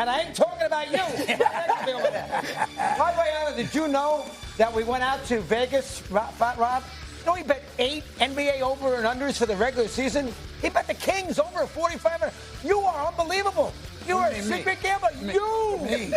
And I ain't talking about you. By the way, Alan, did you know that we went out to Vegas, Rob? You know he bet 8 NBA over and unders for the regular season? He bet the Kings over 45. You are unbelievable. You are a secret gambler.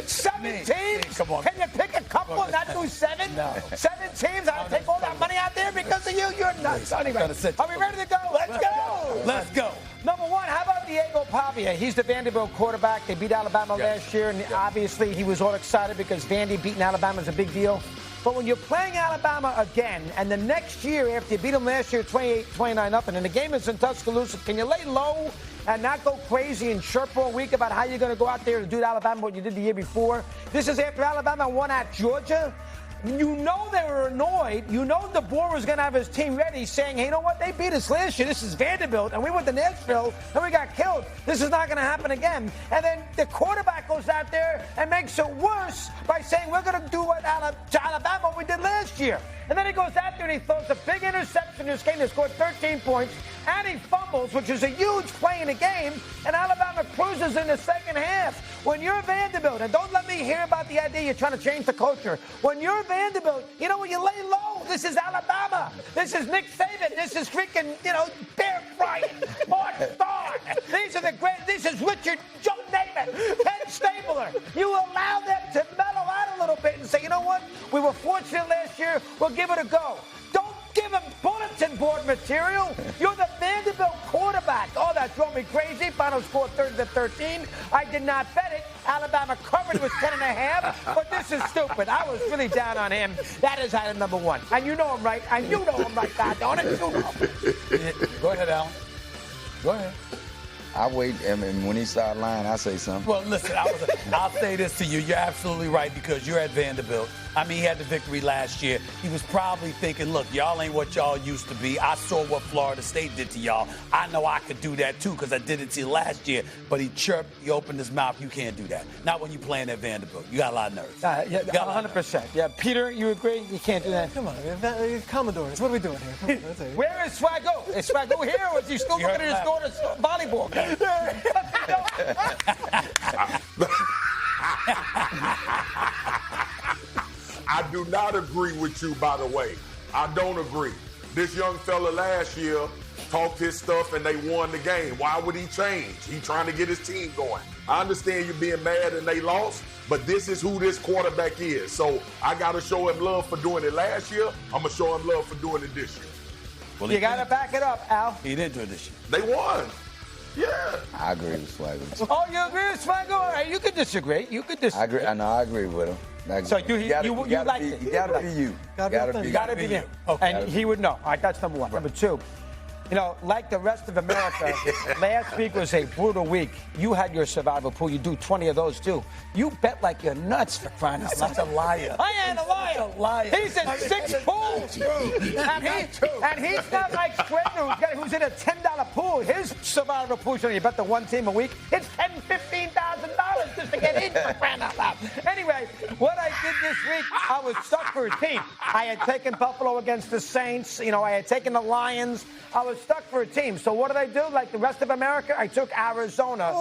Seven teams? Come on. Can you pick a couple and not do 7? No. 7 teams? I'll take all that money out there because of you? You're nuts. Anyway, are we ready to go? Let's go. Let's go. Number 1, how about Diego Pavia? He's the Vanderbilt quarterback. They beat Alabama last year, and obviously he was all excited because Vandy beating Alabama is a big deal. But when you're playing Alabama again, and the next year after you beat them last year 28-29-0, and the game is in Tuscaloosa, can you lay low and not go crazy and chirp all week about how you're going to go out there and do to Alabama what you did the year before? This is after Alabama won at Georgia. You know they were annoyed. You know DeBoer was going to have his team ready saying, hey, you know what? They beat us last year. This is Vanderbilt. And we went to Nashville and we got killed. This is not going to happen again. And then the quarterback goes out there and makes it worse by saying we're going to do what to Alabama what we did last year. And then he goes out there and he throws a big interception in this game. They scored 13 points. And he fumbles, which is a huge play in the game. And Alabama cruises in the second half. When you're Vanderbilt, and don't let me hear about the idea you're trying to change the culture. When you're Vanderbilt, you know, when you lay low, this is Alabama. This is Nick Saban. This is freaking, Bear Bryant, Mark Starr. These are the great. This is Richard Joe Namath, Ted Stabler. You allow them to mellow out a little bit and say, you know what? We were fortunate last year. We'll give it a go. Don't give them bulletin board material. You're the Vanderbilt quarterback. Oh, that drove me crazy. Final score 30-13. I did not bet it. Alabama covered with 10.5. But this is stupid. I was really down on him. That is item number 1. And you know I'm right. And you know I'm right, God darn it. You know. Go ahead, Alan. Go ahead. I wait, and when he start lying, I say something. Well, listen, I'll say this to you. You're absolutely right because you're at Vanderbilt. I mean, he had the victory last year. He was probably thinking, look, y'all ain't what y'all used to be. I saw what Florida State did to y'all. I know I could do that, too, because I did it to you last year. But he chirped. He opened his mouth. You can't do that. Not when you're playing at Vanderbilt. You got a lot of nerves. Yeah, 100%. Yeah, Peter, you agree? You can't do that? Come on, Commodores. What are we doing here? Come on, where is Swaggo? Is Swaggo here, or is he still looking at his daughter's volleyball game? I do not agree with you, by the way. I don't agree. This young fella last year talked his stuff and they won the game. Why would he change? He trying to get his team going. I understand you being mad and they lost, but this is who this quarterback is. So I got to show him love for doing it last year. I'm going to show him love for doing it this year. Well, you got to back it up, Al. He didn't do it this year. They won. Yeah. I agree with Swagger. Oh, you agree with Swagger? All right, you could disagree. You could disagree. I agree. I agree with him. So you like it. You gotta be you. Gotta be you. Okay. And he would know. All right, that's number 1. Number 2. Like the rest of America, last week was a brutal week. You had your survival pool. You do 20 of those, too. You bet like you're nuts for crying out loud. Such a liar. I ain't a liar. He's in 6 pools. And he's not like Schrader, who's in a $10 pool. His survival pool, you bet the one team a week. It's $10,000, $15,000 just to get in for crying out loud. Anyway, what I did this week, I was stuck for a team. I had taken Buffalo against the Saints. I had taken the Lions. I was stuck for a team. So what did I do? Like the rest of America, I took Arizona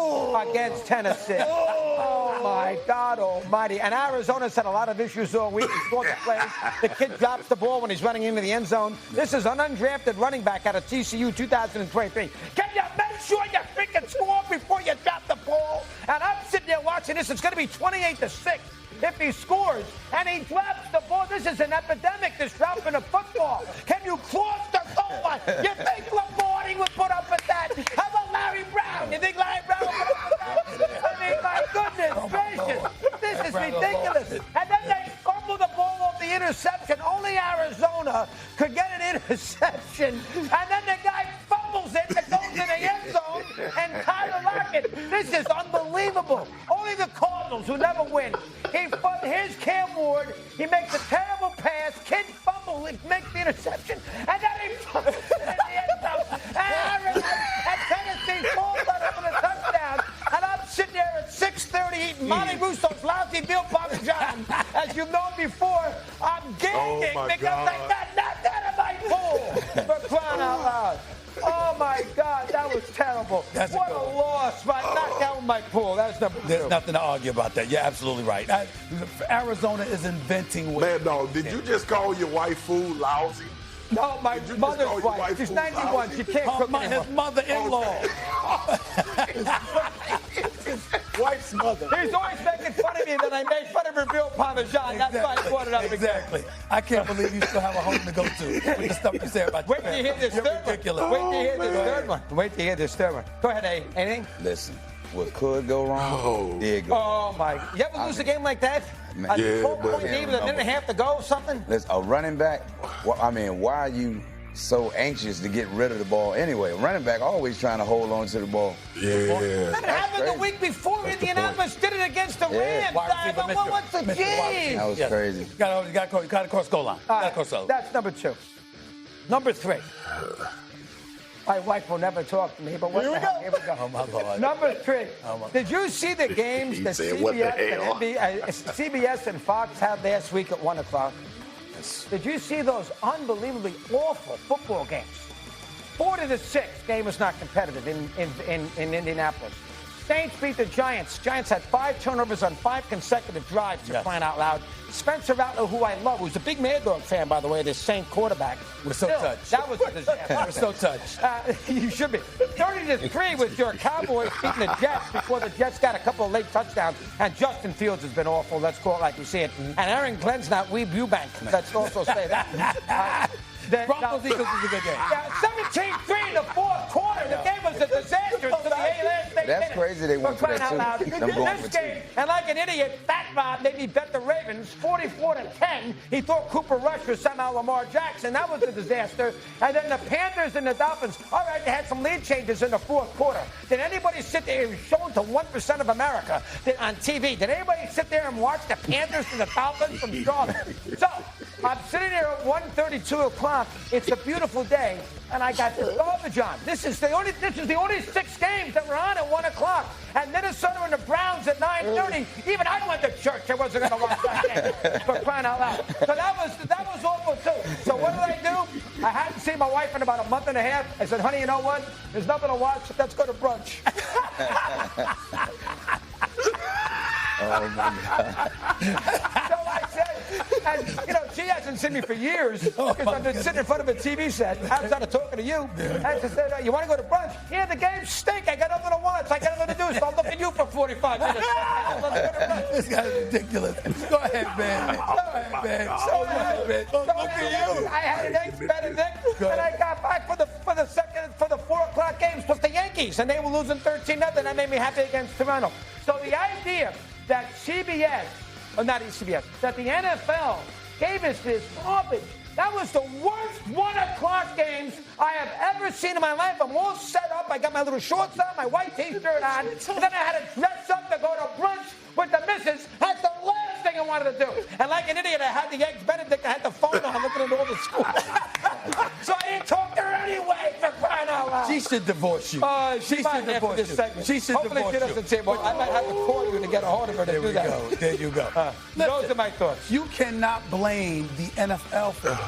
against Tennessee. Oh, my God almighty. And Arizona's had a lot of issues all week. The kid drops the ball when he's running into the end zone. This is an undrafted running back out of TCU 2023. Can you make sure you freaking score before you drop the ball? And I'm sitting there watching this. It's going to be 28-6. If he scores and he drops the ball, this is an epidemic, this dropping of football. Can you cross the goal line? You think Lombardi would put up with that? How about Larry Brown? You think Larry Brown would put up with that? I mean, my goodness gracious. This is ridiculous. And then they fumble the ball off the interception. Only Arizona could get an interception. And then the guy fumbles it that goes in the end zone. And Tyler Lockett, this is unbelievable. Only the Cardinals, who never win. Here's Cam Ward. He makes a terrible pass. Kid fumble. He makes the interception. And then he fumbles it in the end zone. And Tennessee falls on it for the touchdown. And I'm sitting there at 6:30 eating Monte Russo's lousy veal parmesan. As you've known before, I'm gagging because I got knocked out of my pool for crying out loud. Oh, my God, that was terrible. What a loss by knockout Mike Poole. That's number 2. There's nothing to argue about that. You're absolutely right. Arizona is inventing ways. Man, dog, did you just call your wife food lousy? No, my Did you just mother's call your wife. She's food 91. lousy? She can't cook anymore. His mother-in-law. Wife's mother. He's always making fun of me that I made fun of her veal parmesan. That's why I brought it up again. Exactly. I can't believe you still have a home to go to with the stuff you say about your Wait till you hear this You're third ridiculous. one. Wait till you hear this third one. Wait till you hear this third one. Go ahead, A. Anything? Listen, what could go wrong did go wrong. Oh, my. You ever lose a game like that? Man. A Yeah, 12-point but- game with a minute and a half to go or something? Listen, a running back, why are you so anxious to get rid of the ball anyway? A running back always trying to hold on to the ball. Yeah. That happened the crazy. week before. That's the Indianapolis did it against the Yeah. Rams. Wide receiver, What's the Mr. Wide game? receiver. That was Yes. crazy. You got to cross goal line. All Got to right, cross goal. that's number 2. Number 3. My wife will never talk to me, but what the hell? Here we go. Oh, my Lord. Number 3. Oh, my- Did you see the games He that said, "What the hell?" CBS and Fox had last week at 1 o'clock? Did you see those unbelievably awful football games? 4-6. Game was not competitive in Indianapolis. Saints beat the Giants. Giants had 5 turnovers on 5 consecutive drives, to crying out loud. Spencer Rattler, who I love, who's a big Mad Dog fan, by the way, this Saint quarterback. We're so Still, touched. That was a disaster. We're so touched. You should be. 30-3 with your Cowboys beating the Jets before the Jets got a couple of late touchdowns. And Justin Fields has been awful. Let's call it like we see it. And Aaron Glenn's not Weeb Eubank. Let's also say that. Broncos Eagles is a good game. Yeah, 17-3 in the fourth quarter. The game was a disaster to the A-list. That's crazy they went for that, too. I'm going This with game, and like an idiot, Fat Bob made me bet the Ravens 44-10. He thought Cooper Rush was somehow Lamar Jackson. That was a disaster. And then the Panthers and the Dolphins. All right, they had some lead changes in the fourth quarter. Did anybody sit there? It was shown to 1% of America on TV. Did anybody sit there and watch the Panthers and the Dolphins from Charlotte? So I'm sitting there at 1:32 o'clock. It's a beautiful day, and I got this garbage on. This is the only 6 games that were on at 1 o'clock. And Minnesota and the Browns at 9:30. Even I went to church. I wasn't going to watch that game. For crying out loud. So that was awful too. So what did I do? I hadn't seen my wife in about a month and a half. I said, honey, you know what? There's nothing to watch. Let's go to brunch. Oh, my God. So I said, and she hasn't seen me for years because I've been sitting in front of a TV set outside of talking to you. And she said, you want to go to brunch? Yeah, the games stink. I got nothing to watch. I got nothing to do. So I'm looking at you for 45 minutes. Let's go to brunch. This guy's ridiculous. Go ahead, man. Go ahead, man. Go ahead, man. Look at you. I had an Eggs Benedict, and I got back for the 4 o'clock games plus the Yankees, and they were losing 13-0. That made me happy against Toronto. So the idea that that the NFL gave us this garbage. That was the worst 1 o'clock games I have ever seen in my life. I'm all set up. I got my little shorts on, my white T-shirt on. And then I had to dress up to go to brunch with the missus. That's the last thing I wanted to do. And like an idiot, I had the Eggs Benedict. I had the phone on looking at all the schools. So I didn't talk to her anyway, for crying out loud. She should divorce you. She should divorce you. She should Hopefully divorce she doesn't say, well, I might have to call you to get a hold of her to There do we that. go. There you go. Those are my thoughts. You cannot blame the NFL for that.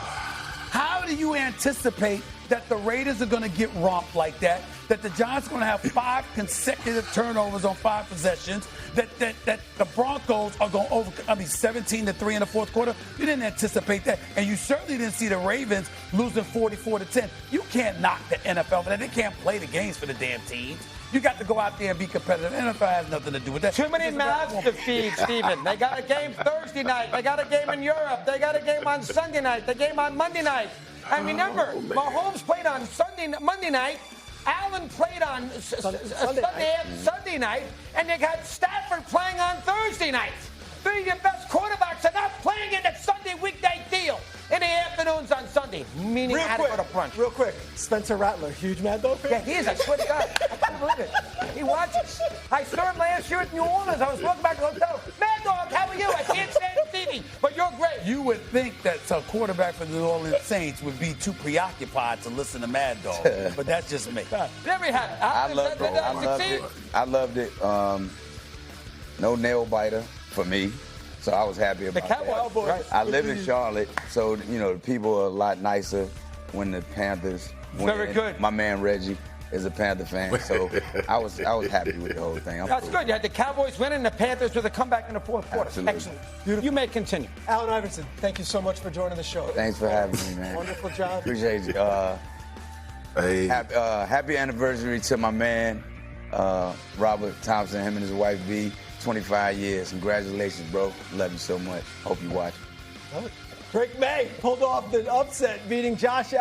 How do you anticipate that the Raiders are going to get romped like that? That the Giants are going to have 5 consecutive turnovers on 5 possessions? That the Broncos are going to 17-3 in the fourth quarter? You didn't anticipate that. And you certainly didn't see the Ravens losing 44-10. You can't knock the NFL for that. They can't play the games for the damn teams. You got to go out there and be competitive. NFL has nothing to do with that. Too many mouths to feed, Stephen. They got a game Thursday night. They got a game in Europe. They got a game on Sunday night. The game on Monday night. And remember, Mahomes played on Monday night. Allen played on Sunday night. And you got Stafford playing on Thursday night. 3 of your best quarterbacks are not playing in the Sunday weekday deal in the afternoons on Sunday, meaning I had to go to brunch. Real quick, Spencer Rattler, huge Mad Dog fan? Yeah, he is. I swear to God. I can't believe it. He watches. I saw him last year at New Orleans. I was walking back to the hotel. Mad Dog, how are you? I can't stand TV, but you're great. You would think that a quarterback for the New Orleans Saints would be too preoccupied to listen to Mad Dog, but that's just me. There we have it. I loved it. No nail biter for me. So I was happy about that. Cowboys. I live in Charlotte, so the people are a lot nicer when the Panthers win. Very good. My man Reggie. as a Panther fan. So I was happy with the whole thing. That's cool. good. You had the Cowboys winning, the Panthers with a comeback in the fourth quarter. Absolutely. Excellent. Beautiful. You may continue. Allen Iverson, thank you so much for joining the show. Thanks for having me, man. Wonderful job. Appreciate you. Hey. Happy anniversary to my man, Robert Thompson, him and his wife, B. 25 years. Congratulations, bro. Love you so much. Hope you watch. Drake May pulled off the upset, beating Josh Allen.